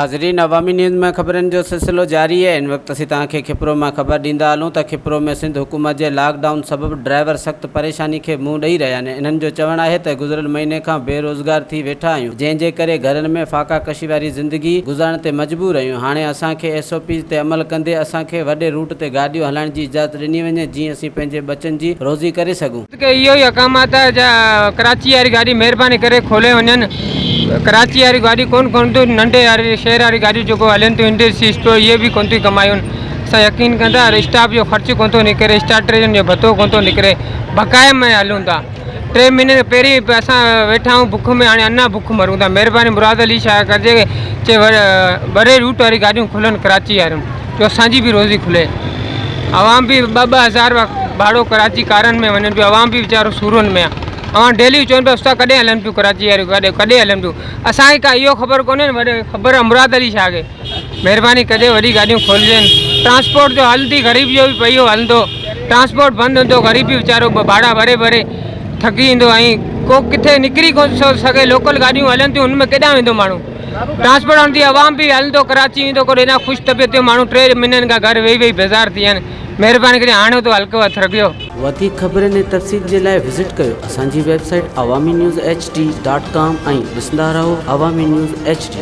नाज़रीन, अवामी न्यूज़ में खबरन जो सिलसिलो जारी है। इन वक्त असीं तव्हांखे खिपरो में खबर ॾींदा हलूं त खिपरो में सिंध हुकूमत जे लॉकडाउन सबब ड्राइवर सख़्त परेशानी के मुंहुं ॾेई रहिया आहिनि। इन्हनि जो चवणु आहे त गुज़िरियल महीने खां बेरोज़गार थी वेठा आहियूं, जंहिंजे करे घरनि में फाका कशी वारी ज़िंदगी गुज़ारण ते मजबूर आहियूं। हाणे असांखे SOP ते अमल कंदे असांखे वॾे रूट ते गाॾियूं हलाइण जी इजाज़त ॾिनी वञे, जीअं असीं पंहिंजे बचनि जी रोज़ी करे सघूं। इहो ई अकामात कराची वारी गाॾी महिरबानी करे खोले वञनि। कराची वारी गाॾी कोन थियूं, नंढे वारी शहर वारी गाॾियूं जेको हलनि थियूं इंडस्ट्री स्टोर, इहे बि कोन थियूं कमायूं। असां यकीन कंदा स्टाफ जो ख़र्चु कोन थो निकिरे, स्टार्टरनि जो भत्तो कोन थो निकिरे, बकाए में हलूं था। 3 महीने पहिरीं असां वेठा आहियूं बुख में, हाणे अञा बुख मरूं था। महिरबानी मुराद अली छा कजे चे वॾे रूट वारी गाॾियूं खुलनि कराची वारियूं, जो असांजी बि रोज़ी खुले। आवाम बि 2-2 हज़ार भाड़ो कराची कारनि में वञनि पियो, आवाम बि वीचारो सूरनि में आहे। डेली चवनि पिया उस्ताद कॾहिं हलनि पियूं कराची वारियूं गाॾियूं, कॾहिं हलनि पियूं। असांखे का इहो ख़बर कोन्हे, वॾे ख़बर मुराद अली छा खे महिरबानी कजे वॾी गाॾियूं खोलिजनि। ट्रांसपोर्ट जो हलंदी, ग़रीब जो बि पहियो हलंदो, ट्रांसपोर्ट बंदि हूंदो, ग़रीब बि वीचारो भाड़ा भरे भरे थकी ईंदो। ऐं को किथे निकिरी कोन सघे, लोकल गाॾियूं हलनि थियूं, हुन में केॾांहुं वेंदो माण्हू। ट्रांसपोर्ट हलंदी, आवाम बि हलंदो, कराची ईंदो, को एॾा ख़ुशि तबियत माण्हू 3 महीननि खां घर वेही बेज़ार थी विया आहिनि। महिरबानी करे हाणे तो हल्को हथ रखियो। वधीक ख़बरनि ऐं तफ़सील जे लाइ विज़िट कयो असांजी वेबसाइट awamiNewsHD.com ऐं ॾिसंदा रहो अवामी न्यूज़ HD।